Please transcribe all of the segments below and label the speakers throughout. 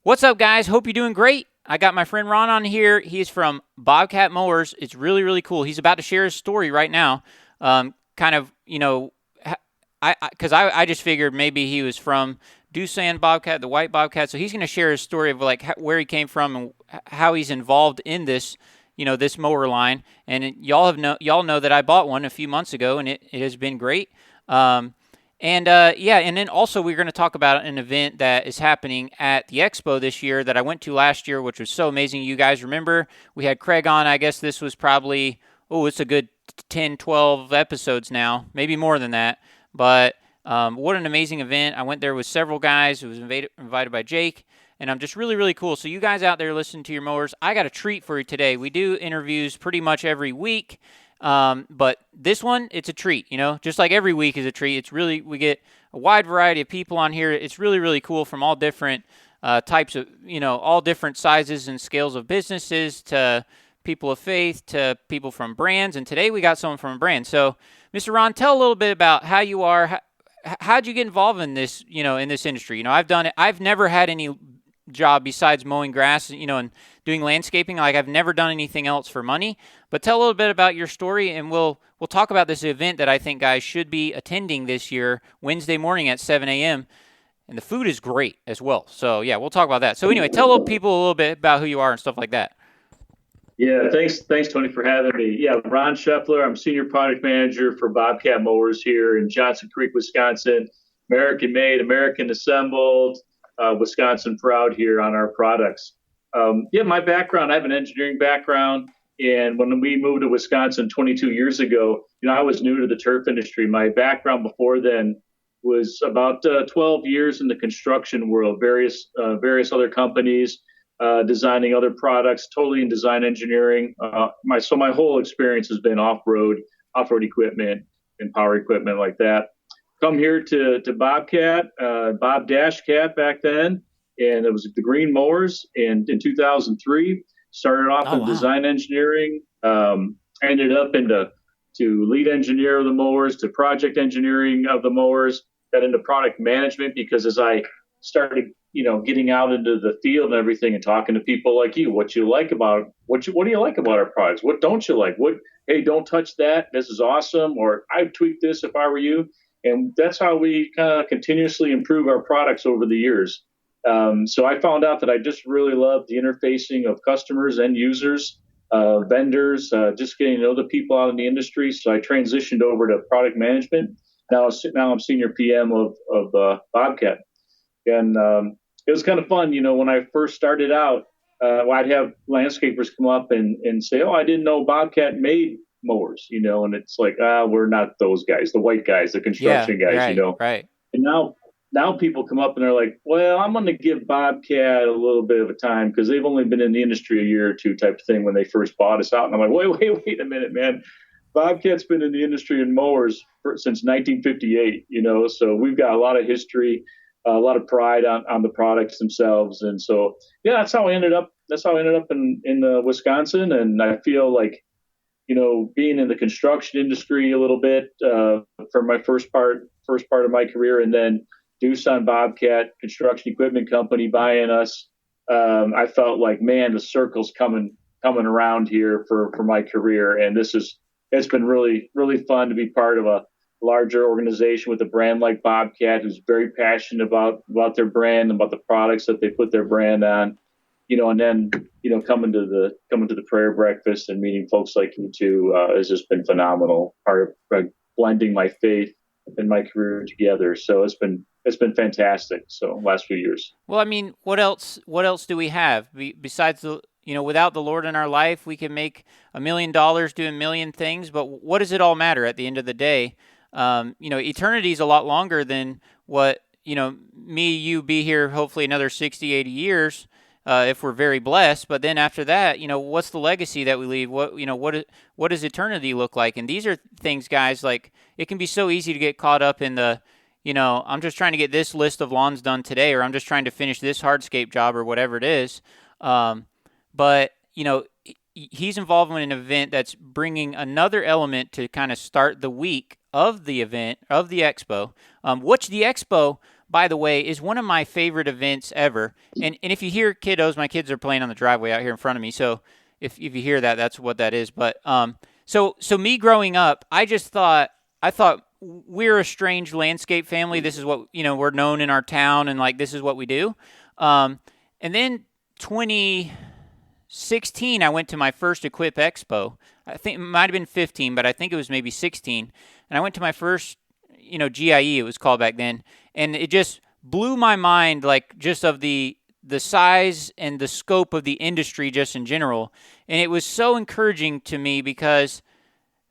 Speaker 1: What's up, guys? Hope you're doing great. I got my friend Ron on here. He's from BOBCAT Mowers. It's really, really cool. He's about to share his story right now. Kind of, I just figured maybe he was from Doosan Bobcat, the white Bobcat. So he's going to share his story of like where he came from and how he's involved in this, this mower line. And y'all know that I bought one a few months ago, and it has been great. And then also we're going to talk about an event that is happening at the expo this year that I went to last year, which was so amazing. You guys remember we had Craig on. I guess this was probably, it's a good 10, 12 episodes now, maybe more than that. But what an amazing event. I went there with several guys. It was invited by Jake, and I'm just really, really cool. So you guys out there listening to your mowers, I got a treat for you today. We do interviews pretty much every week. But this one, it's a treat, just like every week is a treat. We get a wide variety of people on here. It's really, really cool from all different types of, all different sizes and scales of businesses to people of faith to people from brands. And today we got someone from a brand. So, Mr. Ron, tell a little bit about how you are. How'd you get involved in this, in this industry? I've done it. I've never had any job besides mowing grass, and doing landscaping. Like I've never done anything else for money. But tell a little bit about your story, and we'll talk about this event that I think guys should be attending this year, Wednesday morning at 7 a.m. And the food is great as well. So yeah, we'll talk about that. So anyway, tell people a little bit about who you are and stuff like that.
Speaker 2: Yeah, thanks, Tony, for having me. Yeah, Ron Scheffler. I'm senior product manager for Bobcat Mowers here in Johnson Creek, Wisconsin. American made, American assembled, Wisconsin proud here on our products. Yeah, my background, I have an engineering background. And when we moved to Wisconsin 22 years ago, I was new to the turf industry. My background before then was about 12 years in the construction world, various other companies, designing other products, totally in design engineering. My whole experience has been off-road equipment and power equipment like that. Come here to Bobcat, Bob Dash Cat back then, and it was the green mowers. And in 2003, started off in
Speaker 1: Wow.
Speaker 2: design engineering, ended up into lead engineer of the mowers, to project engineering of the mowers, got into product management because as I started getting out into the field and everything and talking to people like you, what do you like about our products? What don't you like? Hey, don't touch that. This is awesome. Or I'd tweak this if I were you. And that's how we kind of continuously improve our products over the years. So I found out that I just really love the interfacing of customers and users, vendors, just getting to know the people out in the industry. So I transitioned over to product management. Now I'm senior PM of Bobcat. And it was kind of fun, when I first started out, I'd have landscapers come up and say, "Oh, I didn't know Bobcat made mowers," and it's like, we're not those guys, the white guys, the
Speaker 1: Yeah,
Speaker 2: construction guys,
Speaker 1: right, right.
Speaker 2: And now people come up and they're like, "Well, I'm going to give Bobcat a little bit of a time because they've only been in the industry a year or two," type of thing when they first bought us out. And I'm like, wait a minute, man. Bobcat's been in the industry in mowers since 1958, so we've got a lot of history, a lot of pride on the products themselves. And so, yeah, that's how I ended up in Wisconsin. And I feel like, being in the construction industry a little bit for my first part of my career, and then Doosan Bobcat Construction Equipment Company buying us, I felt like, man, the circle's coming around here for my career. And it's been really, really fun to be part of a larger organization with a brand like Bobcat, who's very passionate about their brand and about the products that they put their brand on. And then coming to the prayer breakfast and meeting folks like you too has just been phenomenal. Part of blending my faith and my career together. So it's been fantastic. So last few years.
Speaker 1: Well, I mean, what else do we have besides without the Lord in our life, we can make $1 million doing a million things, but what does it all matter at the end of the day? Eternity is a lot longer than what, you be here, hopefully another 60, 80 years, if we're very blessed. But then after that, what's the legacy that we leave? What does eternity look like? And these are things, guys, like it can be so easy to get caught up in the, I'm just trying to get this list of lawns done today, or I'm just trying to finish this hardscape job or whatever it is. But, he's involved in an event that's bringing another element to kind of start the week of the event, of the expo, which the expo, by the way, is one of my favorite events ever. And if you hear kiddos, my kids are playing on the driveway out here in front of me. So if you hear that, that's what that is. But so me growing up, I thought we're a strange landscape family. This is what we're known in our town, and like this is what we do. And then 2016, I went to my first Equip Expo. I think it might have been 15, but I think it was maybe 16. And I went to my first, GIE, it was called back then, and it just blew my mind, like just of the size and the scope of the industry just in general. And it was so encouraging to me because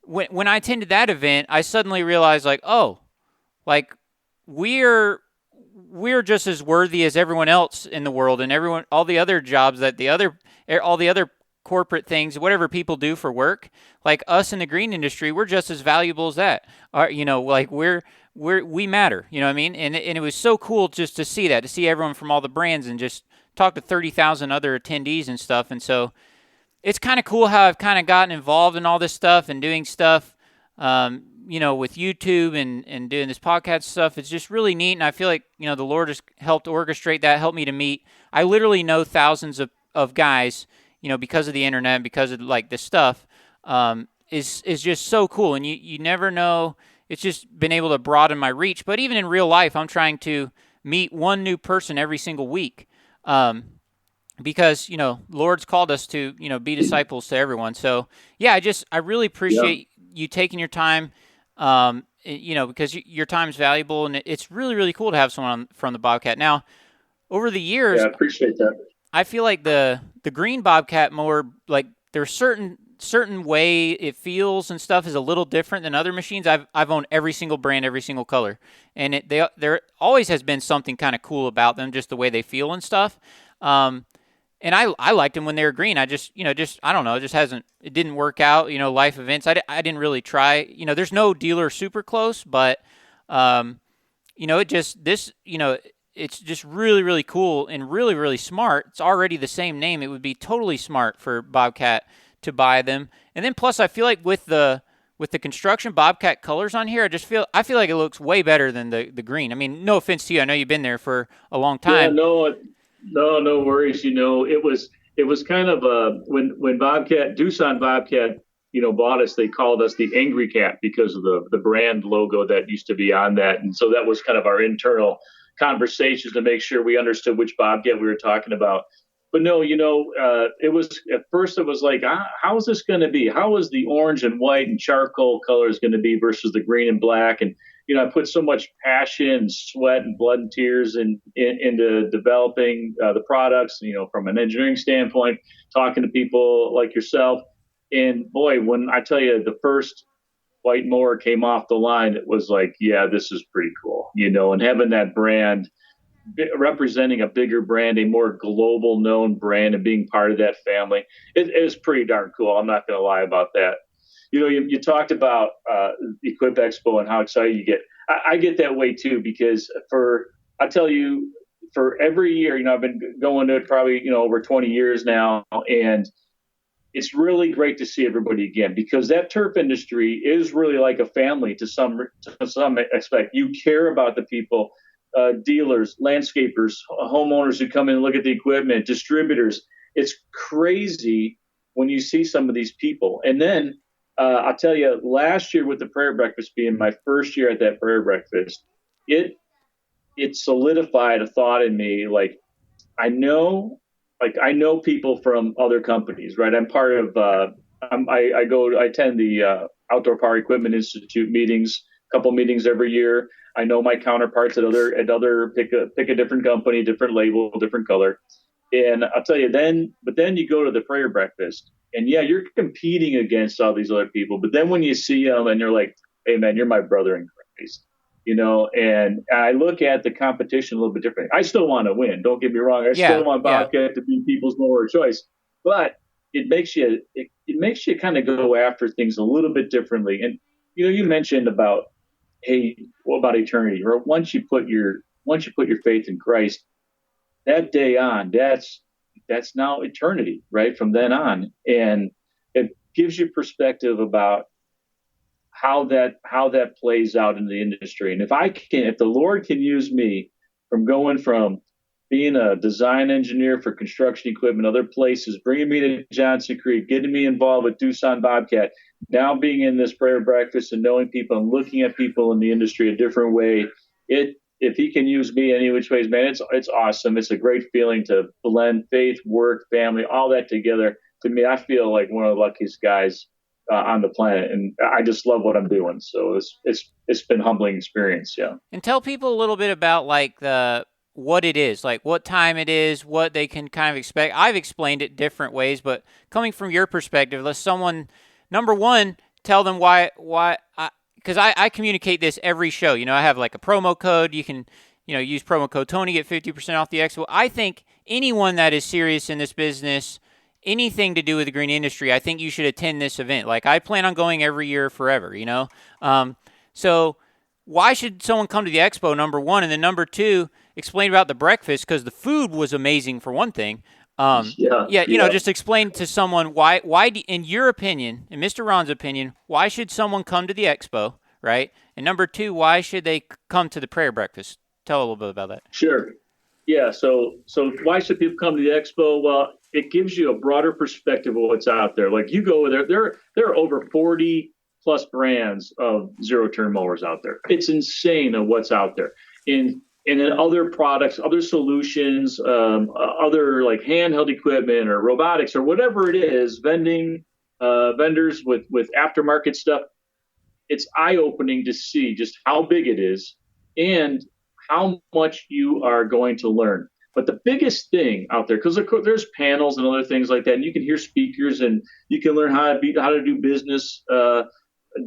Speaker 1: when I attended that event, I suddenly realized, like, oh, like we're we're just as worthy as everyone else in the world, and everyone, all the other jobs that all the other corporate things, whatever people do for work, like us in the green industry, we're just as valuable as that. Like we matter. You know what I mean? And it was so cool just to see that, to see everyone from all the brands and just talk to 30,000 other attendees and stuff. And so it's kind of cool how I've kind of gotten involved in all this stuff and doing stuff, with YouTube and doing this podcast stuff. It's just really neat. And I feel like, the Lord has helped orchestrate that, helped me to meet. I literally know thousands of guys, because of the internet, because of like this stuff, is just so cool. And you never know. It's just been able to broaden my reach. But even in real life, I'm trying to meet one new person every single week. Because Lord's called us to be disciples to everyone. So yeah, I really
Speaker 2: Yeah.
Speaker 1: appreciate you taking your time. Because your time is valuable, and it's really really cool to have someone from the Bobcat. Now, over the
Speaker 2: Yeah,
Speaker 1: years,
Speaker 2: I appreciate that.
Speaker 1: I feel like the green Bobcat, more like there's certain way it feels and stuff, is a little different than other machines. I've owned every single brand, every single color, and there always has been something kind of cool about them, just the way they feel and stuff. And I liked them when they were green. I just, I don't know. It didn't work out, life events. I didn't really try, there's no dealer super close, but, it's just really, really cool and really, really smart. It's already the same name. It would be totally smart for Bobcat to buy them. And then plus I feel like with the construction Bobcat colors on here, I feel like it looks way better than the green. I mean, no offense to you. I know you've been there for a long
Speaker 2: Yeah,
Speaker 1: time.
Speaker 2: no worries. It was kind of when Bobcat Doosan Bobcat bought us. They called us the Angry Cat because of the brand logo that used to be on that, and so that was kind of our internal conversations to make sure we understood which Bobcat we were talking about. But no, it was at first it was like, how is this going to be? How is the orange and white and charcoal colors going to be versus the green and black? And I put so much passion and sweat and blood and tears into developing the products, from an engineering standpoint, talking to people like yourself. And boy, when I tell you the first white mower came off the line, it was like, yeah, this is pretty cool, and having that brand representing a bigger brand, a more global known brand, and being part of that family, it is pretty darn cool. I'm not going to lie about that. You talked about Equip Expo and how excited you get. I get that way too, because I tell you, for every year, I've been going to it probably, over 20 years now. And it's really great to see everybody again, because that turf industry is really like a family to some aspect. You care about the people, dealers, landscapers, homeowners who come in and look at the equipment, distributors. It's crazy when you see some of these people. And then I'll tell you, last year with the prayer breakfast being my first year at that prayer breakfast, it solidified a thought in me. I know, I know people from other companies, right? I'm part of. I attend the Outdoor Power Equipment Institute meetings, a couple meetings every year. I know my counterparts at other pick a different company, different label, different color. And I'll tell you but then you go to the prayer breakfast, and yeah, you're competing against all these other people. But then when you see them and you're like, hey man, you're my brother in Christ, and I look at the competition a little bit differently. I still want to win. Don't get me wrong. I
Speaker 1: Yeah,
Speaker 2: still want
Speaker 1: yeah.
Speaker 2: Bobcat to be people's mower of choice, but it makes you kind of go after things a little bit differently. And, you mentioned about, hey, what about eternity? Or once you put your faith in Christ, that day on, that's now eternity, right? From then on, and it gives you perspective about how that plays out in the industry. And if the Lord can use me from going from being a design engineer for construction equipment, other places, bringing me to Johnson Creek, getting me involved with Doosan Bobcat, now being in this prayer breakfast and knowing people and looking at people in the industry a different way. If he can use me any which ways, man, it's awesome. It's a great feeling to blend faith, work, family, all that together. To me, I feel like one of the luckiest guys on the planet, and I just love what I'm doing. So it's been a humbling experience. Yeah.
Speaker 1: And tell people a little bit about like the what it is, like what time it is, what they can kind of expect. I've explained it different ways, but coming from your perspective, let someone number one tell them why because I communicate this every show. You know, I have like a promo code. You can use promo code Tony, get 50% off the expo. I think anyone that is serious in this business, anything to do with the green industry, I think you should attend this event. Like I plan on going every year forever. So why should someone come to the expo, number one? And then number two, explain about the breakfast, because the food was amazing for one thing. Just explain to someone why in your opinion, in Mr. Ron's opinion, why should someone come to the expo, right? And number two, why should they come to the prayer breakfast? Tell a little bit about that.
Speaker 2: Sure. Yeah. So why should people come to the expo? Well, it gives you a broader perspective of what's out there. Like you go there, there are over 40 plus brands of zero turn mowers out there. It's insane of what's out there. And then other products, other solutions, other like handheld equipment or robotics or whatever it is, vendors with aftermarket stuff. It's eye-opening to see just how big it is and how much you are going to learn. But the biggest thing out there, because there's panels and other things like that, and you can hear speakers and you can learn how to do business.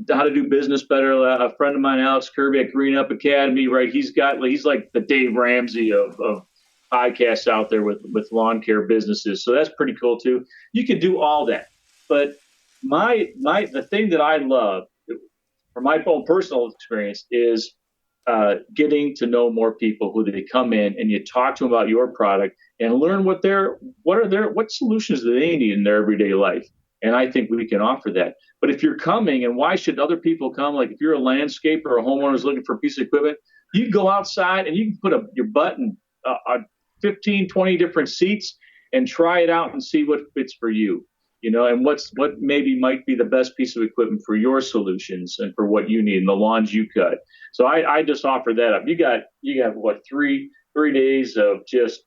Speaker 2: How to do business better. A friend of mine, Alex Kirby at Green Up Academy, right? He's like the Dave Ramsey of podcasts out there with lawn care businesses. So that's pretty cool too. You can do all that. But the thing that I love from my own personal experience is getting to know more people who they come in and you talk to them about your product and learn what solutions do they need in their everyday life. And I think we can offer that. But if you're coming, and why should other people come? Like if you're a landscaper or a homeowner who's looking for a piece of equipment, you can go outside and you can put your butt in 15, 20 different seats and try it out and see what fits for you, and what maybe might be the best piece of equipment for your solutions and for what you need and the lawns you cut. So I just offer that up. You got what, three days of just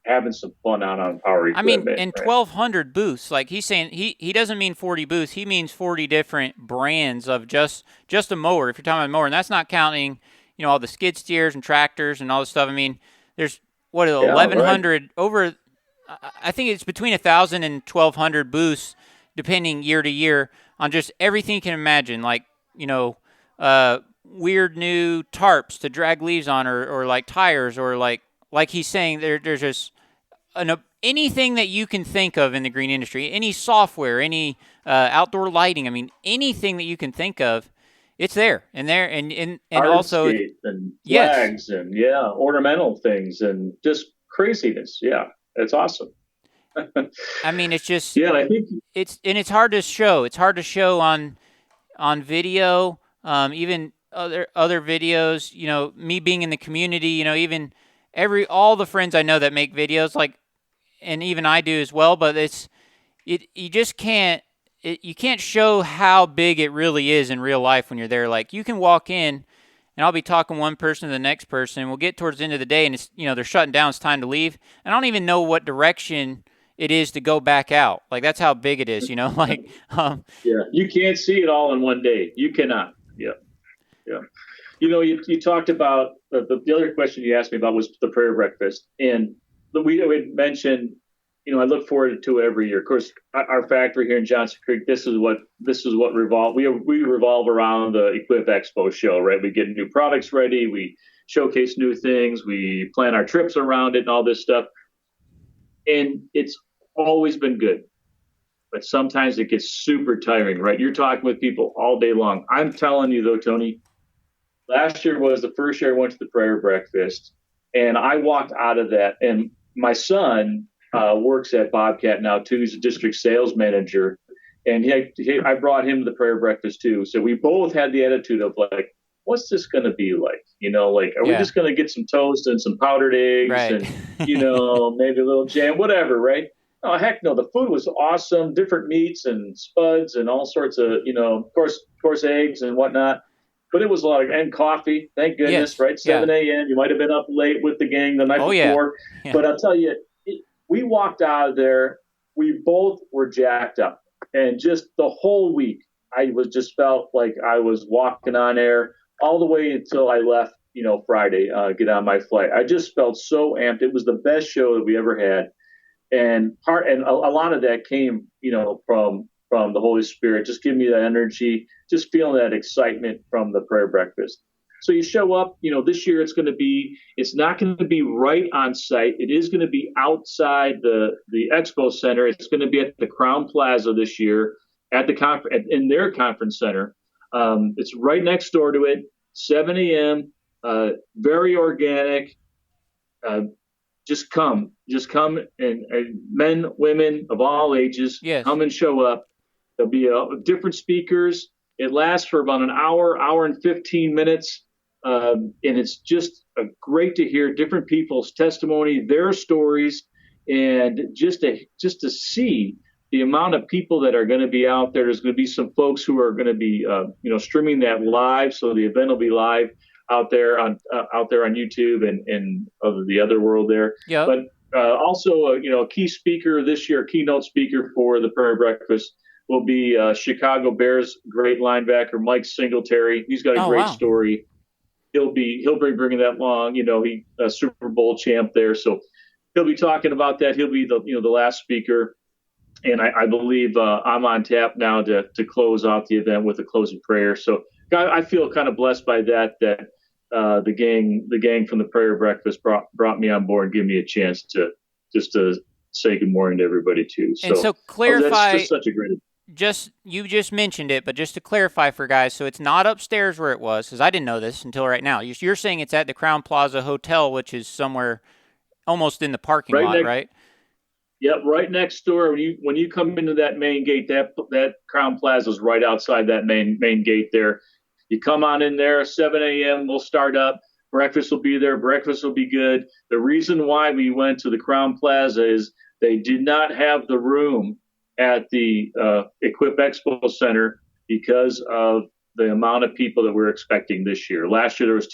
Speaker 2: having some fun out on power equipment.
Speaker 1: I mean, in 1,200 booths, like he's saying, he doesn't mean 40 booths. He means 40 different brands of just a mower. If you're talking about a mower, and that's not counting, all the skid steers and tractors and all this stuff. I mean, there's 1,100 right. Over. I think it's between 1,000 and 1,200 booths, depending year to year, on just everything you can imagine, like weird new tarps to drag leaves on, or like tires, or like he's saying, there's just anything that you can think of in the green industry, any software, any outdoor lighting. I mean, anything that you can think of, it's there. And also
Speaker 2: and flags, and ornamental things and just craziness. Yeah, it's awesome.
Speaker 1: I mean, it's just
Speaker 2: I think
Speaker 1: it's hard to show. It's hard to show on video, even other videos. Me being in the community, even all the friends I know that make videos, like, and even I do as well, but you just can't, you can't show how big it really is in real life when you're there. Like, you can walk in and I'll be talking one person to the next person, and we'll get towards the end of the day and it's, they're shutting down, it's time to leave. And I don't even know what direction it is to go back out. Like, that's how big it is, like,
Speaker 2: you can't see it all in one day. You cannot. Yeah. You talked about the other question you asked me about was the prayer breakfast, and we had mentioned, I look forward to it every year. Of course, our factory here in Johnson Creek, this is what we revolve around the Equip Expo show, right? We get new products ready, we showcase new things, we plan our trips around it, and all this stuff, and it's always been good. But sometimes it gets super tiring, right? You're talking with people all day long. I'm telling you though, Tony, last year was the first year I went to the prayer breakfast, and I walked out of that. And my son works at BOBCAT now too. He's a district sales manager, and I brought him to the prayer breakfast too. So we both had the attitude of like, what's this going to be like? Like, are we
Speaker 1: Yeah.
Speaker 2: just going to get some toast and some powdered eggs
Speaker 1: Right.
Speaker 2: and, maybe a little jam, whatever, right? Oh, heck no. The food was awesome. Different meats and spuds and all sorts of, of course, eggs and whatnot. But it was a lot and coffee. Thank goodness,
Speaker 1: Yes.
Speaker 2: right?
Speaker 1: Yeah.
Speaker 2: 7 a.m. You might have been up late with the gang the night
Speaker 1: Oh yeah.
Speaker 2: before.
Speaker 1: Yeah.
Speaker 2: But I'll tell you, we walked out of there. We both were jacked up. And just the whole week, I was just felt like I was walking on air all the way until I left, Friday, get on my flight. I just felt so amped. It was the best show that we ever had, and a lot of that came, from the Holy Spirit, just giving me that energy, just feeling that excitement from the prayer breakfast. So you show up, this year it's not going to be right on site. It is going to be outside the expo center. It's going to be at the Crown Plaza this year at in their conference center. It's right next door to it, 7 a.m. Very organic. Uh, just come, and men, women of all ages,
Speaker 1: Yes.
Speaker 2: come and show up. There'll be different speakers. It lasts for about an hour and 15 minutes. And it's just great to hear different people's testimony, their stories, and just to see the amount of people that are going to be out there. There's going to be some folks who are going to be, streaming that live, so the event will be live out there on YouTube and of the other world there.
Speaker 1: Yep.
Speaker 2: But also, a key speaker this year, keynote speaker for the prayer breakfast will be Chicago Bears great linebacker Mike Singletary. He's got a
Speaker 1: Oh
Speaker 2: great
Speaker 1: wow.
Speaker 2: story. He'll be bringing that along. He a Super Bowl champ there, so he'll be talking about that. He'll be the last speaker, and I believe I'm on tap now to close out the event with a closing prayer. So I feel kind of blessed by that the gang from the prayer breakfast brought me on board and gave me a chance to say good morning to everybody too.
Speaker 1: And
Speaker 2: So
Speaker 1: so
Speaker 2: that's
Speaker 1: clarify,
Speaker 2: just such a great.
Speaker 1: you just mentioned it, but just to clarify for guys, so it's not upstairs where it was, because I didn't know this until right now. You're saying it's at the Crown Plaza Hotel, which is somewhere almost in the parking
Speaker 2: Right
Speaker 1: lot,
Speaker 2: next,
Speaker 1: right?
Speaker 2: yep, right next door. When you come into that main gate, that Crown Plaza is right outside that main gate there. You come on in there, 7 a.m. We'll start up. Breakfast will be there. Breakfast will be good. The reason why we went to the Crown Plaza is they did not have the room at the Equip Expo Center because of the amount of people that we're expecting this year. Last year there was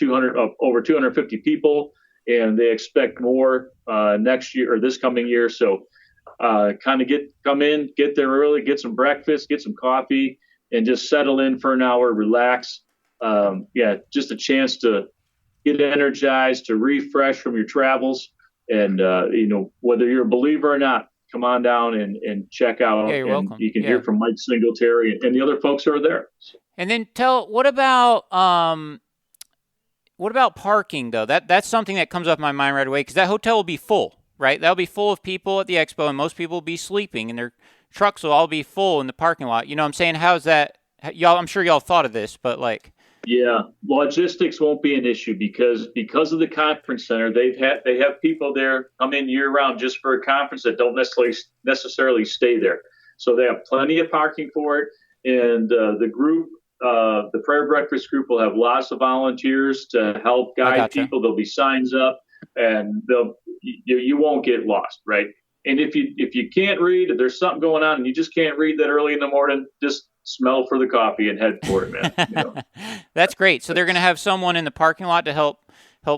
Speaker 2: over 250 people, and they expect more next year or this coming year. So kind of come in, get there early, get some breakfast, get some coffee, and just settle in for an hour, relax. Just a chance to get energized, to refresh from your travels, and whether you're a believer or not, come on down and check
Speaker 1: Yeah,
Speaker 2: out,
Speaker 1: you're
Speaker 2: and
Speaker 1: welcome.
Speaker 2: you can
Speaker 1: Yeah.
Speaker 2: hear from Mike Singletary and the other folks who are there.
Speaker 1: And then what about parking though? That's something that comes up in my mind right away, because that hotel will be full, right? That'll be full of people at the expo, and most people will be sleeping, and their trucks will all be full in the parking lot. You know what I'm saying? How's that? Y'all, I'm sure y'all thought of this, but like,
Speaker 2: Yeah, logistics won't be an issue because of the conference center. They have people there come in year round just for a conference that don't necessarily stay there. So they have plenty of parking for it, and the prayer breakfast group will have lots of volunteers to help
Speaker 1: I
Speaker 2: guide
Speaker 1: gotcha.
Speaker 2: people. There'll be signs up, and you won't get lost, right? And if you can't read, if there's something going on and you just can't read that early in the morning, just smell for the coffee and head for it, man.
Speaker 1: That's great. So they're going to
Speaker 2: That's
Speaker 1: have someone in the parking lot to help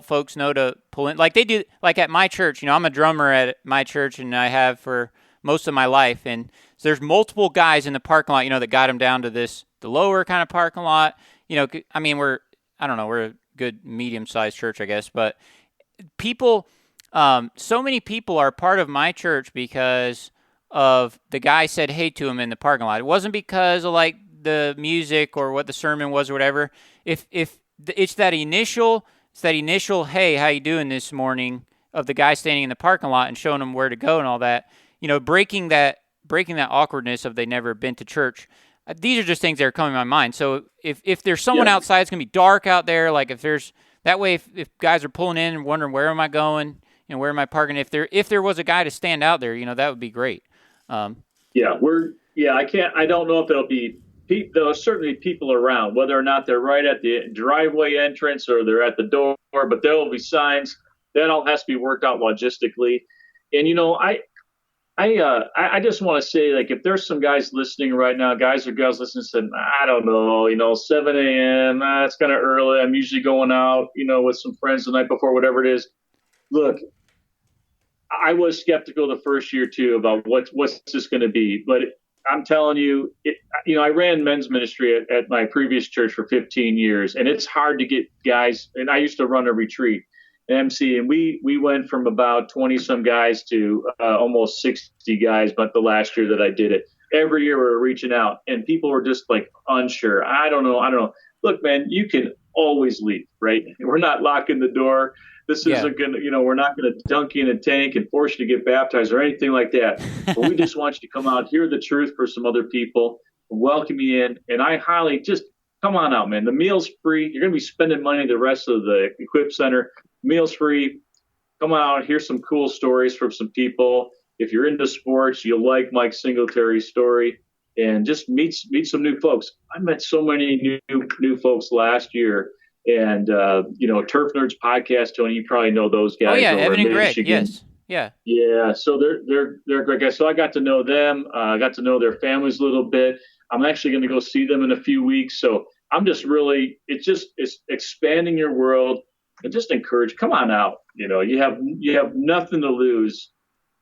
Speaker 1: folks know to pull in, like they do, like at my church. I'm a drummer at my church, and I have for most of my life. And so there's multiple guys in the parking lot, that got them down to the lower kind of parking lot. I mean, I don't know, we're a good medium-sized church, I guess, but people, so many people are part of my church because of the guy said hey to him in the parking lot. It wasn't because of like the music or what the sermon was or whatever. If it's that initial hey, how you doing this morning, of the guy standing in the parking lot and showing them where to go and all that, breaking that awkwardness of they never been to church. These are just things that are coming to my mind. So if there's someone
Speaker 2: yeah,
Speaker 1: outside, it's gonna be dark out there. Like if there's that way, if guys are pulling in and wondering where am I going, where am I parking, if there was a guy to stand out there, that would be great. Um,
Speaker 2: yeah. I don't know if it'll be There are certainly people around, whether or not they're right at the driveway entrance or they're at the door, but there will be signs. That all has to be worked out logistically. And I just want to say, like, if there's some guys listening right now, guys or girls listening, said, I don't know, 7 a.m. It's kind of early. I'm usually going out, with some friends the night before, whatever it is. Look, I was skeptical the first year too about what's this going to be, but I'm telling you, I ran men's ministry at my previous church for 15 years, and it's hard to get guys. And I used to run a retreat, an MC, and we went from about 20 some guys to almost 60 guys. But the last year that I did it, every year we were reaching out, and people were just like unsure. I don't know. Look, man, you can always leave, right? We're not locking the door. This
Speaker 1: Yeah.
Speaker 2: isn't going to, we're not going to dunk you in a tank and force you to get baptized or anything like that. But we just want you to come out, hear the truth for some other people, welcome you in. And I highly just come on out, man. The meal's free. You're going to be spending money the rest of the Equip Center. Meal's free. Come on out, hear some cool stories from some people. If you're into sports, you'll like Mike Singletary's story. And just meet some new folks. I met so many new folks last year. And Turf Nerds podcast, Tony, you probably know those
Speaker 1: Oh
Speaker 2: guys
Speaker 1: yeah,
Speaker 2: over
Speaker 1: Evan
Speaker 2: in
Speaker 1: and Greg.
Speaker 2: Michigan.
Speaker 1: Yes. Yeah.
Speaker 2: Yeah, so they're great guys. So I got to know them. I got to know their families a little bit. I'm actually going to go see them in a few weeks. So I'm just really, it's expanding your world and just encourage. Come on out. You have nothing to lose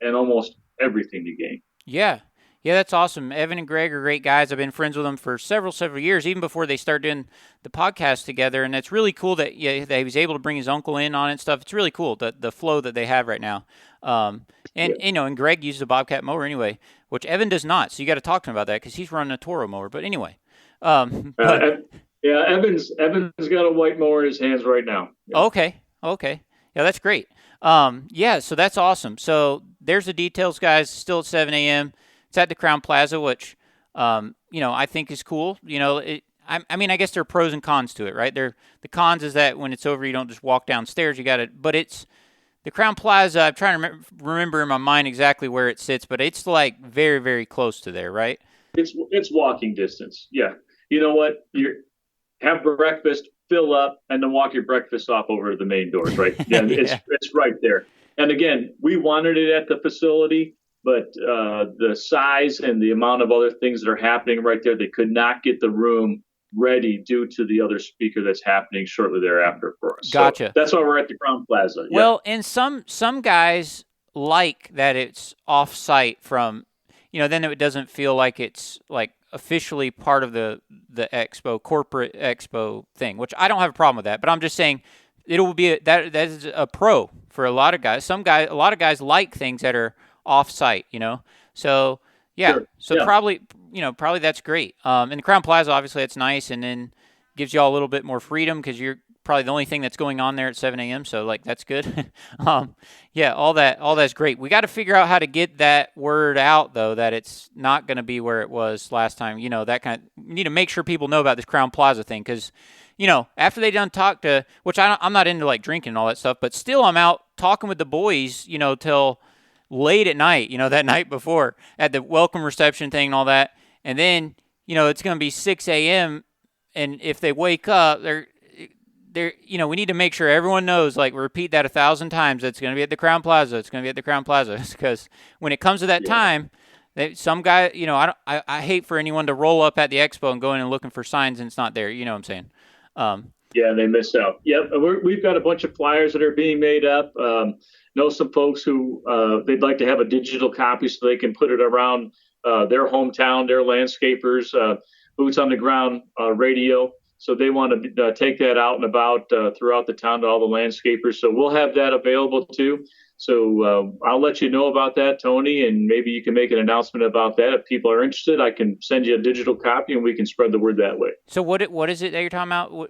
Speaker 2: and almost everything to gain.
Speaker 1: Yeah. Yeah, that's awesome. Evan and Greg are great guys. I've been friends with them for several years, even before they started doing the podcast together. And it's really cool that that he was able to bring his uncle in on it and stuff. It's really cool, the flow that they have right now. And Greg uses a Bobcat mower anyway, which Evan does not. So you got to talk to him about that because he's running a Toro mower. But anyway,
Speaker 2: yeah, Evan's got a white mower in his hands right now. Yeah.
Speaker 1: Okay. Yeah, that's great. Yeah, so that's awesome. So there's the details, guys. Still at 7 a.m. It's at the Crown Plaza, which, I think is cool. I guess there are pros and cons to it, right? The cons is that when it's over, you don't just walk downstairs. You got to, but it's the Crown Plaza. I'm trying to remember in my mind exactly where it sits, but it's like very, very close to there, right?
Speaker 2: It's walking distance. Yeah. You know what? You have breakfast, fill up, and then walk your breakfast off over to the main doors, right? Yeah,
Speaker 1: Yeah.
Speaker 2: it's right there. And again, we wanted it at the facility, but the size and the amount of other things that are happening right there, they could not get the room ready due to the other speaker that's happening shortly thereafter for us.
Speaker 1: Gotcha.
Speaker 2: So that's why we're at the Crown Plaza. Yeah.
Speaker 1: Well, and some guys like that it's off site from, then it doesn't feel like it's like officially part of the expo, corporate expo thing, which I don't have a problem with that. But I'm just saying it will be that is a pro for a lot of guys. A lot of guys like things that are off site, So yeah,
Speaker 2: Sure.
Speaker 1: so
Speaker 2: Yeah.
Speaker 1: probably that's great. And the Crown Plaza, obviously, it's nice, and then gives you all a little bit more freedom because you're probably the only thing that's going on there at 7 a.m. So like that's good. Yeah, all that's great. We got to figure out how to get that word out though, that it's not going to be where it was last time. That we need to make sure people know about this Crown Plaza thing because, after they done talk to, which I'm not into like drinking and all that stuff, but still I'm out talking with the boys, till late at night, that night before at the welcome reception thing and all that. And then, it's going to be 6 a.m. And if they wake up, they're, we need to make sure everyone knows, like, repeat that 1,000 times. It's going to be at the Crown Plaza. It's going to be at the Crown Plaza. Because when it comes to that time, some guy, I hate for anyone to roll up at the expo and go in and looking for signs and it's not there. You know what I'm saying?
Speaker 2: Yeah, they miss out. Yep, we've got a bunch of flyers that are being made up. Know some folks who they'd like to have a digital copy so they can put it around their hometown, their landscapers, boots on the ground radio. So they want to take that out and about throughout the town to all the landscapers. So we'll have that available too. So I'll let you know about that, Tony, and maybe you can make an announcement about that. If people are interested, I can send you a digital copy and we can spread the word that way.
Speaker 1: So what is it that you're talking about?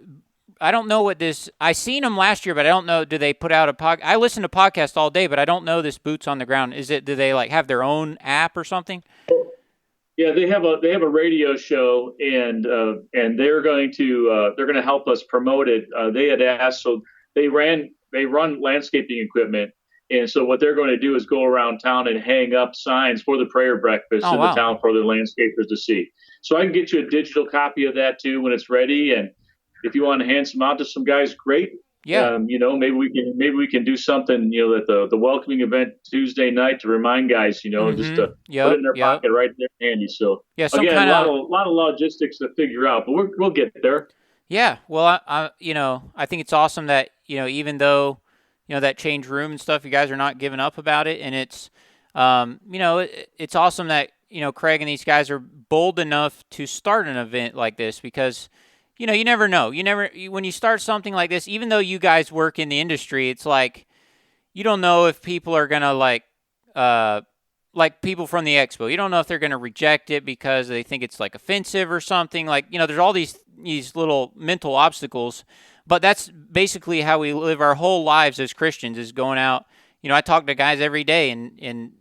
Speaker 1: I don't know what this. I seen them last year, but I don't know. Do they put out a pod? I listen to podcasts all day, but I don't know this boots on the ground. Do they like have their own app or something?
Speaker 2: Yeah, they have a radio show, and they're going to help us promote it. They had asked, so they run landscaping equipment, And so what they're going to do is go around town and hang up signs for the prayer breakfast
Speaker 1: Oh,
Speaker 2: in the
Speaker 1: wow.
Speaker 2: town for the landscapers to see. So I can get you a digital copy of that too when it's ready. And if you want to hand some out to some guys, great.
Speaker 1: Yeah.
Speaker 2: Maybe we can do something, at the welcoming event Tuesday night to remind guys, just to put it
Speaker 1: Yep.
Speaker 2: in their
Speaker 1: Yep.
Speaker 2: pocket right there handy. So
Speaker 1: Yeah. Some
Speaker 2: again, a
Speaker 1: kind
Speaker 2: lot
Speaker 1: of.
Speaker 2: of logistics to figure out, but we'll get there.
Speaker 1: Yeah. Well, I think it's awesome that even though that change room and stuff, you guys are not giving up about it, and it's awesome that Craig and these guys are bold enough to start an event like this because you never know. When you start something like this, even though you guys work in the industry, it's like you don't know if people are gonna like people from the expo. You don't know if they're gonna reject it because they think it's like offensive or something. Like there's all these little mental obstacles, but that's basically how we live our whole lives as Christians is going out. I talk to guys every day and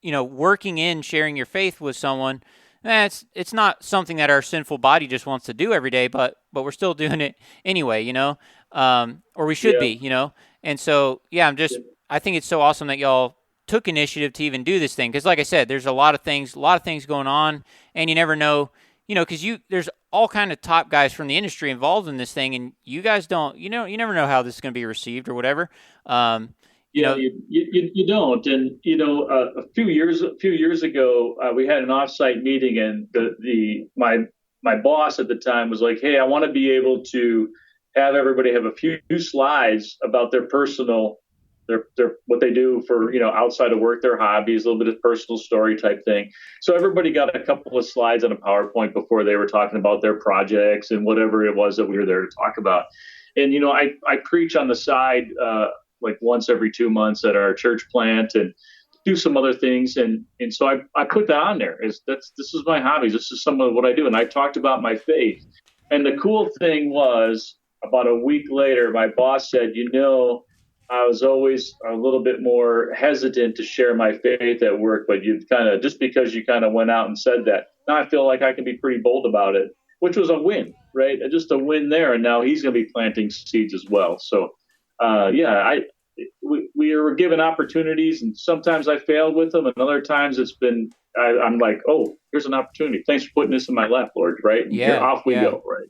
Speaker 1: working in sharing your faith with someone. It's not something that our sinful body just wants to do every day, but we're still doing it anyway, or we should
Speaker 2: Yeah.
Speaker 1: be. And so, yeah, I think it's so awesome that y'all took initiative to even do this thing. Cause like I said, there's a lot of things going on and you never know, cause there's all kind of top guys from the industry involved in this thing. And you guys don't, you never know how this is going to be received or whatever. You
Speaker 2: Yeah,
Speaker 1: know,
Speaker 2: you don't. And a few years ago, we had an offsite meeting, and my boss at the time was like, "Hey, I want to be able to have everybody have a few slides about their personal, their what they do for outside of work, their hobbies, a little bit of personal story type thing." So everybody got a couple of slides on a PowerPoint before they were talking about their projects and whatever it was that we were there to talk about. And I preach on the side. Like once every 2 months at our church plant and do some other things. And so I put that on there this is my hobbies. This is some of what I do. And I talked about my faith. And the cool thing was about a week later, my boss said, I was always a little bit more hesitant to share my faith at work, but just because you kind of went out and said that, now I feel like I can be pretty bold about it, which was a win, right? Just a win there. And now he's going to be planting seeds as well. So, we were given opportunities, and sometimes I failed with them, and other times I'm like, oh, here's an opportunity. Thanks for putting this in my lap, Lord. Right, and here
Speaker 1: yeah,
Speaker 2: off we
Speaker 1: yeah.
Speaker 2: go. Right.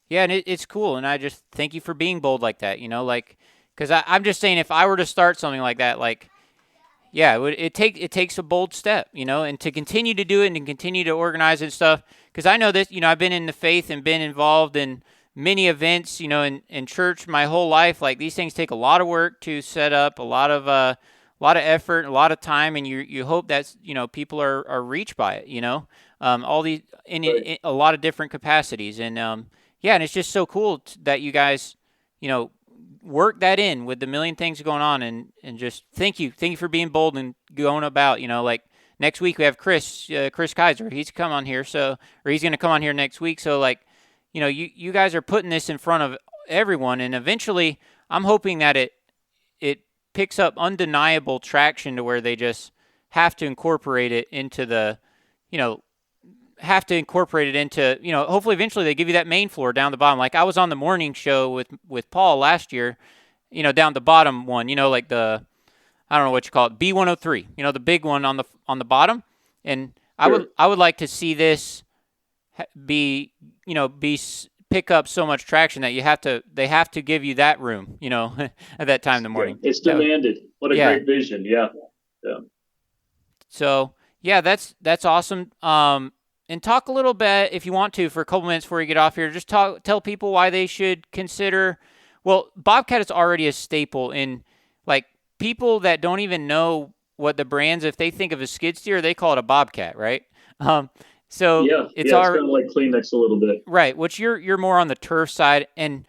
Speaker 1: Yeah, and it's cool, and I just thank you for being bold like that. Because I'm just saying, if I were to start something like that, like, yeah, it takes a bold step, and to continue to do it and continue to organize and stuff. Because I know this, I've been in the faith and been involved in many events, in church my whole life. Like these things take a lot of work to set up, a lot of effort, a lot of time, and you hope that people are reached by it, all these in a lot of different capacities, and yeah, and it's just so cool that you guys, work that in with the million things going on, and just thank you for being bold and going about, like next week we have Chris Kaiser, he's going to come on here next week, so like. You guys are putting this in front of everyone, and eventually, I'm hoping that it picks up undeniable traction to where they just have to incorporate it into hopefully eventually they give you that main floor down the bottom. Like I was on the morning show with Paul last year, down the bottom one, like I don't know what you call it, B103, the big one on the bottom, and
Speaker 2: Sure.
Speaker 1: I would like to see this be pick up so much traction that they have to give you that room, at that time in the
Speaker 2: Yeah,
Speaker 1: morning.
Speaker 2: it's demanded. What a
Speaker 1: Yeah.
Speaker 2: great vision. Yeah. Yeah.
Speaker 1: So yeah, that's awesome. And talk a little bit if you want to for a couple minutes before you get off here. Just tell people why they should consider. Well, Bobcat is already a staple in like people that don't even know what the brands. If they think of a skid steer, they call it a Bobcat, right? So
Speaker 2: Yeah.
Speaker 1: it's
Speaker 2: Yeah. It's
Speaker 1: our
Speaker 2: kind of like Kleenex a little bit.
Speaker 1: right, which you're more on the turf side, and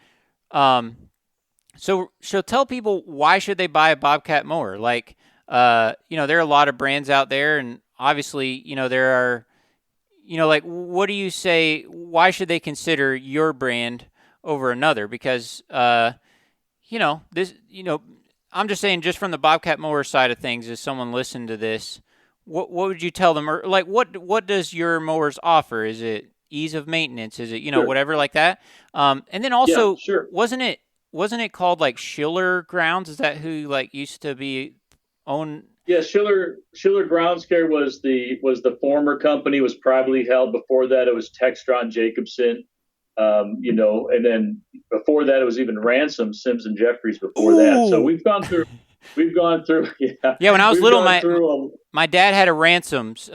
Speaker 1: so tell people why should they buy a Bobcat mower? Like, there are a lot of brands out there, and obviously, there are, like, what do you say? Why should they consider your brand over another? Because, this, I'm just saying, just from the Bobcat mower side of things, as someone listened to this, what would you tell them, or like, what does your mowers offer? Is it ease of maintenance? Is it,
Speaker 2: Sure.
Speaker 1: whatever like that? And then
Speaker 2: Yeah.
Speaker 1: also,
Speaker 2: Sure.
Speaker 1: wasn't it? wasn't it called like Schiller Grounds? Is that who like used to be own?
Speaker 2: Yeah, Schiller Ground Care was the former company, was privately held. Before that, it was Textron Jacobson, and then before that, it was even Ransom Sims and Jeffries. Before that, so
Speaker 1: Ooh,
Speaker 2: we've gone through, yeah,
Speaker 1: yeah. When I was
Speaker 2: we've
Speaker 1: little,
Speaker 2: gone through
Speaker 1: my dad had a Ransoms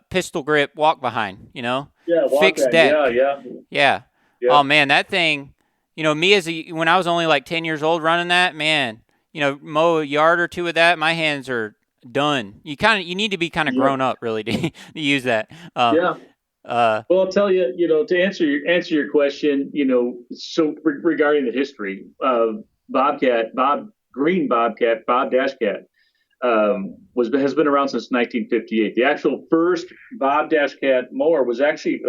Speaker 1: pistol grip walk behind.
Speaker 2: yeah, walk
Speaker 1: Fixed
Speaker 2: back, yeah,
Speaker 1: deck.
Speaker 2: yeah,
Speaker 1: Yeah.
Speaker 2: yeah,
Speaker 1: Oh man, that thing. Me when I was only like 10 years old running that, man. Mow a yard or two of that, my hands are done. You need to be kind of
Speaker 2: yeah,
Speaker 1: grown up really to use that.
Speaker 2: yeah.
Speaker 1: Uh,
Speaker 2: Well, I'll tell you, to answer your question, so regarding the history of Bob Green Bobcat, Bob Dash Cat, was has been around since 1958. The actual first Bob Dash Cat mower was actually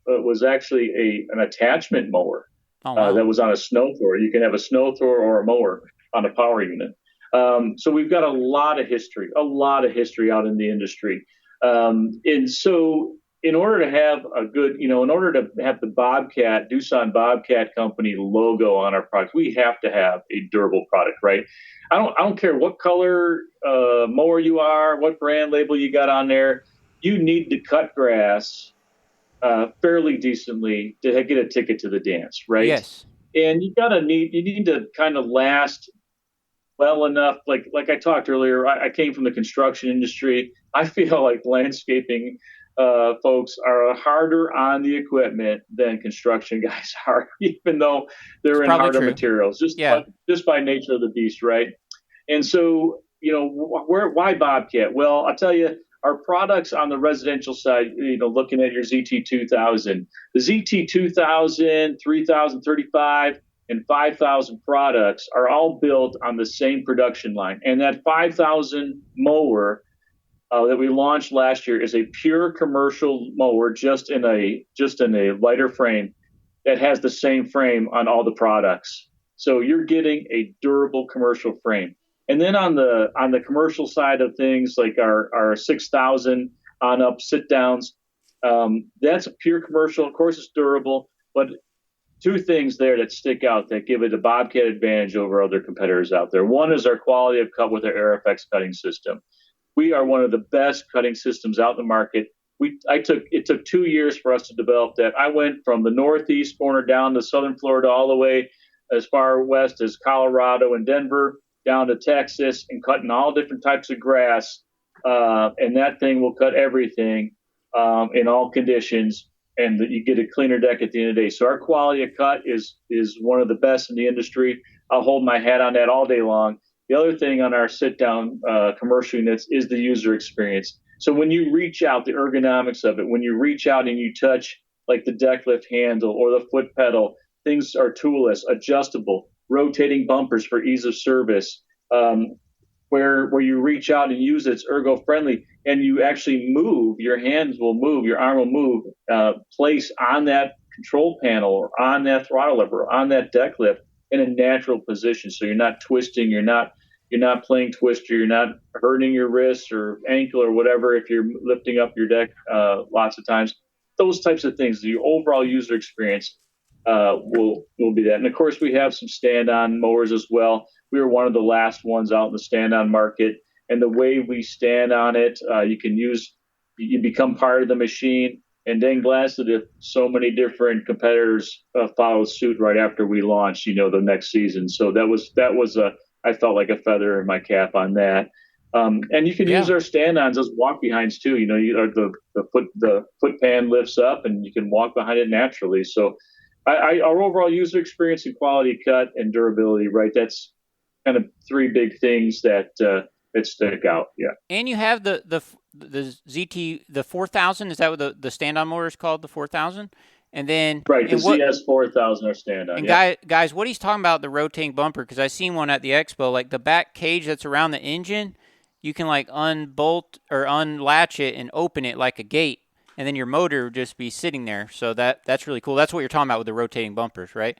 Speaker 2: an attachment mower
Speaker 1: oh wow.
Speaker 2: that was on a snow thrower. You can have a snow thrower or a mower on a power unit. So we've got a lot of history out in the industry. And so in order to have the Doosan Bobcat Company logo on our product, we have to have a durable product, right? I don't care what color mower you are, what brand label you got on there. You need to cut grass fairly decently to get a ticket to the dance, right?
Speaker 1: Yes.
Speaker 2: And you need to kind of last well enough. Like I talked earlier, I came from the construction industry. I feel like landscaping folks are harder on the equipment than construction guys are, even though
Speaker 1: It's
Speaker 2: they're in
Speaker 1: probably
Speaker 2: harder
Speaker 1: true.
Speaker 2: materials,
Speaker 1: Yeah.
Speaker 2: just by nature of the beast, right? And so, why Bobcat? Well, I'll tell you, our products on the residential side, looking at your ZT2000, the ZT2000, 3035, and 5,000 products are all built on the same production line. And that 5,000 mower that we launched last year is a pure commercial mower, just in a lighter frame that has the same frame on all the products. So you're getting a durable commercial frame. And then on the commercial side of things, like our 6,000 on up sit downs, that's a pure commercial. Of course, it's durable, but two things there that stick out that give it a Bobcat advantage over other competitors out there. One is our quality of cut with our AirFX cutting system. We are one of the best cutting systems out in the market. It took 2 years for us to develop that. I went from the northeast corner down to southern Florida, all the way as far west as Colorado and Denver, down to Texas, and cutting all different types of grass. And that thing will cut everything in all conditions, and you get a cleaner deck at the end of the day. So our quality of cut is one of the best in the industry. I'll hold my hat on that all day long. The other thing on our sit-down commercial units is the user experience. So when you reach out, the ergonomics of it, when you reach out and you touch like the deck lift handle or the foot pedal, things are toolless, adjustable, rotating bumpers for ease of service, where you reach out and use it, it's ergo friendly, and you actually move, your hands will move, your arm will move, place on that control panel or on that throttle lever or on that deck lift in a natural position. So you're not twisting, you're not playing twister, you're not hurting your wrist or ankle or whatever if you're lifting up your deck lots of times. Those types of things, the overall user experience will be that. And of course, we have some stand-on mowers as well. We were one of the last ones out in the stand-on market, and the way we stand on it, you become part of the machine. And then glass that if so many different competitors followed suit right after we launched, the next season. So I felt like a feather in my cap on that. And you can use
Speaker 1: Yeah.
Speaker 2: our stand-ons as walk behinds too. The foot pan lifts up, and you can walk behind it naturally. So our overall user experience and quality cut and durability, right? That's kind of three big things that stick out. Yeah.
Speaker 1: And you have the ZT, the 4000. Is that what the stand-on motor is called? The 4000. And then
Speaker 2: Right. The
Speaker 1: and what
Speaker 2: ZS 4000 are stand-on.
Speaker 1: and
Speaker 2: Yeah.
Speaker 1: guys, what he's talking about, the rotating bumper, because I seen one at the expo, like the back cage that's around the engine, you can like unbolt or unlatch it and open it like a gate, and then your motor would just be sitting there. So that's really cool. That's what you're talking about with the rotating bumpers, right?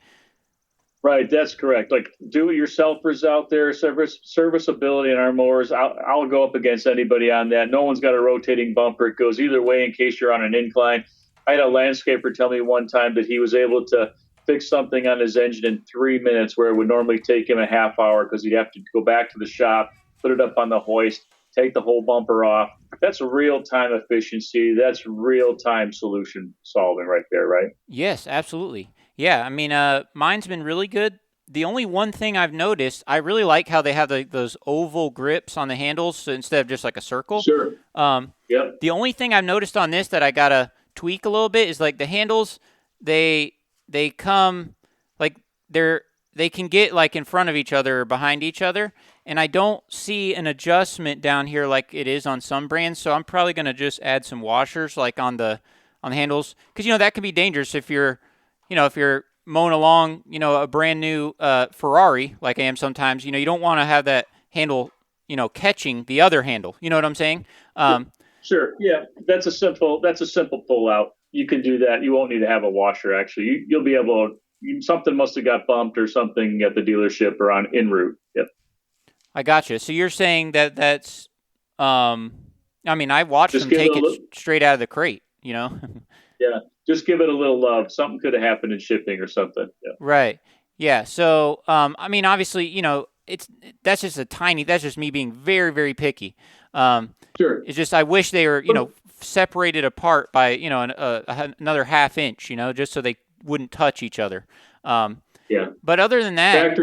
Speaker 2: Right, that's correct. Like do-it-yourselfers out there, serviceability in our mowers. I'll go up against anybody on that. No one's got a rotating bumper. It goes either way in case you're on an incline. I had a landscaper tell me one time that he was able to fix something on his engine in 3 minutes where it would normally take him a half hour because he'd have to go back to the shop, put it up on the hoist, take the whole bumper off. That's real time efficiency. That's real time solution solving right there, right?
Speaker 1: Yes, absolutely. Yeah, I mean, mine's been really good. The only one thing I've noticed, I really like how they have those oval grips on the handles, so instead of just like a circle.
Speaker 2: Sure. Yep.
Speaker 1: The only thing I've noticed on this that I gotta tweak a little bit is like the handles. They come like they can get like in front of each other or behind each other, and I don't see an adjustment down here like it is on some brands. So I'm probably gonna just add some washers like on the handles, because that can be dangerous if you're mowing along a brand new Ferrari like I am sometimes. You don't want to have that handle catching the other handle. You know what I'm saying?
Speaker 2: Sure. Yeah. That's a simple pull out. You can do that. You won't need to have a washer. Actually, you'll be able to. Something must have got bumped or something at the dealership or on en route. Yep.
Speaker 1: I gotcha. So you're saying that's I mean, I watched
Speaker 2: Just
Speaker 1: them take it straight out of the crate.
Speaker 2: Yeah. Just give it a little love. Something could have happened in shipping or something. Yeah.
Speaker 1: Right. Yeah. So, I mean, obviously, that's just me being very, very picky.
Speaker 2: Sure.
Speaker 1: It's just I wish they were, separated apart by, another half inch, just so they wouldn't touch each other.
Speaker 2: Yeah.
Speaker 1: But other than that,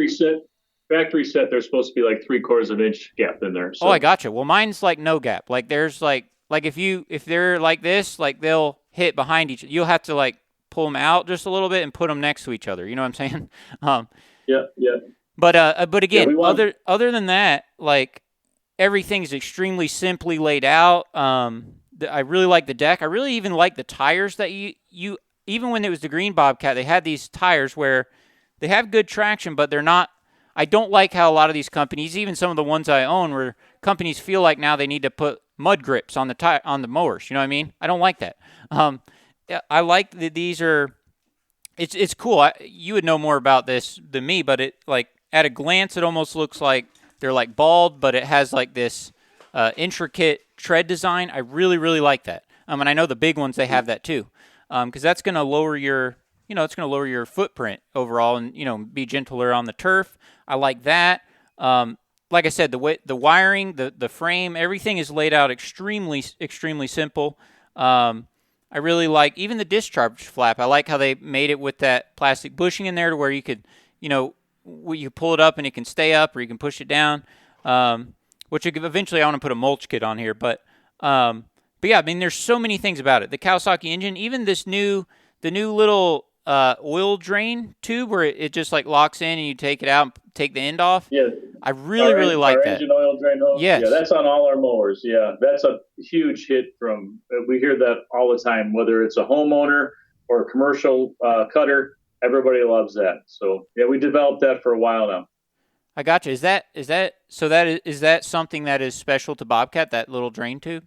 Speaker 2: factory set, there's supposed to be like 3/4 of an inch gap in there. So.
Speaker 1: Oh, I gotcha. Well, mine's like no gap. Like there's like if they're like this, like they'll hit behind each. You'll have to like pull them out just a little bit and put them next to each other. You know what I'm saying?
Speaker 2: Yeah.
Speaker 1: But again,
Speaker 2: Yeah,
Speaker 1: other than that, like everything's extremely simply laid out. I really like the deck. I really even like the tires that you even when it was the green Bobcat, they had these tires where they have good traction, but they're not. I don't like how a lot of these companies, even some of the ones I own, where companies feel like now they need to put mud grips on the mowers. You know what I mean? I don't like that. I like that these are. It's cool. You would know more about this than me, but it like at a glance, it almost looks like they're like bald, but it has like this intricate tread design. I really, really like that. And I know the big ones they have that too, because that's going to lower your. It's going to lower your footprint overall, and be gentler on the turf. I like that. Like I said, the wiring, the frame, everything is laid out extremely, extremely simple. I really like even the discharge flap. I like how they made it with that plastic bushing in there to where you could, you pull it up and it can stay up, or you can push it down. Which eventually I want to put a mulch kit on here, but yeah, I mean, there's so many things about it. The Kawasaki engine, even the new little oil drain tube where it just like locks in and you take it out and take the end off.
Speaker 2: Yeah.
Speaker 1: I really like that.
Speaker 2: Engine oil drain hose.
Speaker 1: Yes.
Speaker 2: Yeah, that's on all our mowers. Yeah, that's a huge hit we hear that all the time, whether it's a homeowner or a commercial cutter, everybody loves that. So yeah, we developed that for a while now.
Speaker 1: I gotcha. Is that something that is special to Bobcat, that little drain tube?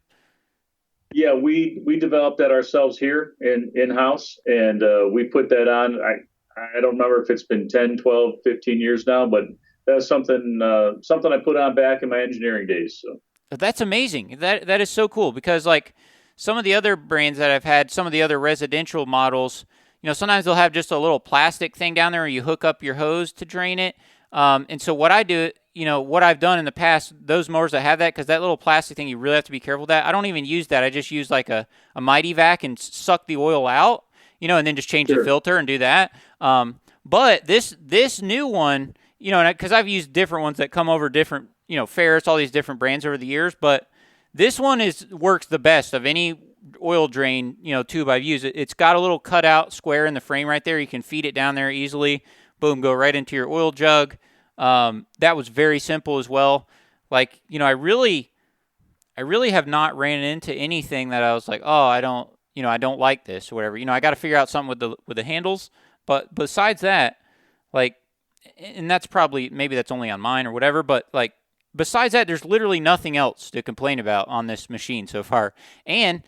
Speaker 2: Yeah, we developed that ourselves here in-house, and we put that on. I don't remember if it's been 10, 12, 15 years now, but that's something I put on back in my engineering days. So
Speaker 1: that's amazing. That is so cool, because like some of the other brands that I've had, some of the other residential models, sometimes they'll have just a little plastic thing down there where you hook up your hose to drain it. And so what I do, what I've done in the past, those mowers that have that, because that little plastic thing, you really have to be careful with that. I don't even use that. I just use like a Mighty Vac and suck the oil out, and then just change the filter and do that. But this new one, because I've used different ones that come over different, Ferris, all these different brands over the years, but this one works the best of any oil drain, tube I've used. It's got a little cutout square in the frame right there. You can feed it down there easily. Boom, go right into your oil jug. That was very simple as well. Like, I really have not ran into anything that I was like, oh, I don't like this or whatever. I got to figure out something with the handles. But besides that, like, and that's probably, maybe that's only on mine or whatever, but like, besides that, there's literally nothing else to complain about on this machine so far. And,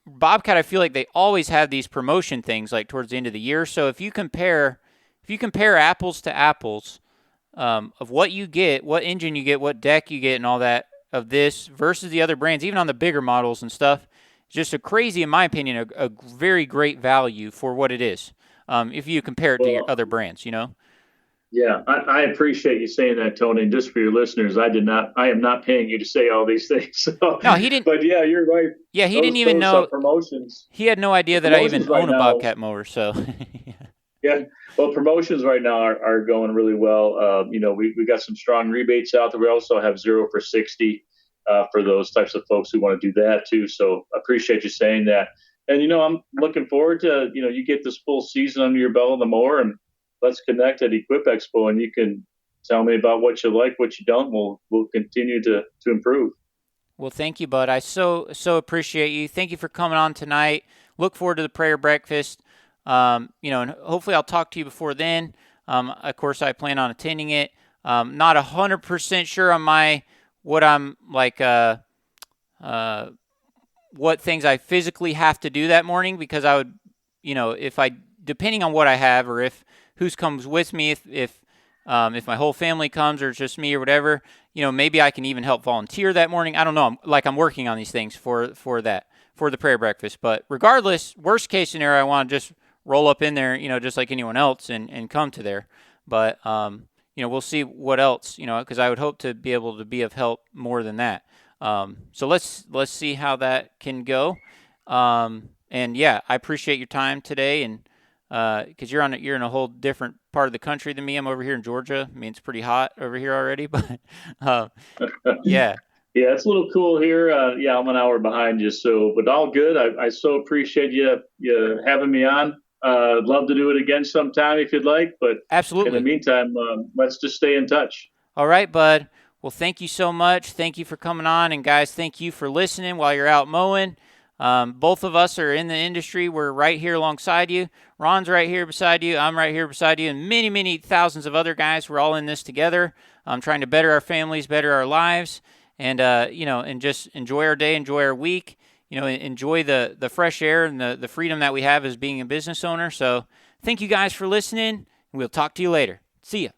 Speaker 1: Bobcat, I feel like they always have these promotion things like towards the end of the year. So if you compare apples to apples, of what you get, what engine you get, what deck you get, and all that of this versus the other brands, even on the bigger models and stuff, it's just a crazy, in my opinion, a very great value for what it is. if you compare it to your
Speaker 2: Well,
Speaker 1: other brands, you know.
Speaker 2: yeah, I appreciate you saying that, Tony. And just for your listeners, I am not paying you to say all these things. So,
Speaker 1: No, he didn't.
Speaker 2: but yeah, you're right.
Speaker 1: Yeah, he didn't
Speaker 2: Those
Speaker 1: even
Speaker 2: those
Speaker 1: know.
Speaker 2: promotions,
Speaker 1: He had no
Speaker 2: the
Speaker 1: idea that I even
Speaker 2: promotions right
Speaker 1: own a
Speaker 2: now.
Speaker 1: Bobcat mower. So,
Speaker 2: Yeah, well, promotions right now are going really well. We got some strong rebates out there. We also have 0 for 60 for those types of folks who want to do that too. So appreciate you saying that. And I'm looking forward to you get this full season under your belt on the mower, and let's connect at Equip Expo, and you can tell me about what you like, what you don't. We'll continue to improve.
Speaker 1: well, thank you, bud. I so appreciate you. Thank you for coming on tonight. Look forward to the prayer breakfast. And hopefully I'll talk to you before then. Of course, I plan on attending it. Not 100% sure on what I'm like, uh, what things I physically have to do that morning, because I would, if I, depending on what I have, or if who's comes with me, if my whole family comes or it's just me or whatever, maybe I can even help volunteer that morning. I don't know. I'm working on these things for the prayer breakfast. But regardless, worst case scenario, I want to just roll up in there, just like anyone else, and come to there. But we'll see what else, because I would hope to be able to be of help more than that. So let's see how that can go. And yeah, I appreciate your time today, and because you're in a whole different part of the country than me. I'm over here in Georgia. I mean, it's pretty hot over here already, but yeah.
Speaker 2: Yeah, it's a little cool here. Yeah, I'm an hour behind you, so but all good. I so appreciate you having me on. I'd love to do it again sometime if you'd like, but in the
Speaker 1: Absolutely.
Speaker 2: meantime, let's just stay in touch.
Speaker 1: All right, bud. Well, thank you so much. Thank you for coming on. And guys, thank you for listening while you're out mowing. Both of us are in the industry. We're right here alongside you. Ron's right here beside you. I'm right here beside you. And many, many thousands of other guys. We're all in this together, trying to better our families, better our lives, and, and just enjoy our day, enjoy our week, enjoy the fresh air and the freedom that we have as being a business owner. So thank you guys for listening. We'll talk to you later. See ya.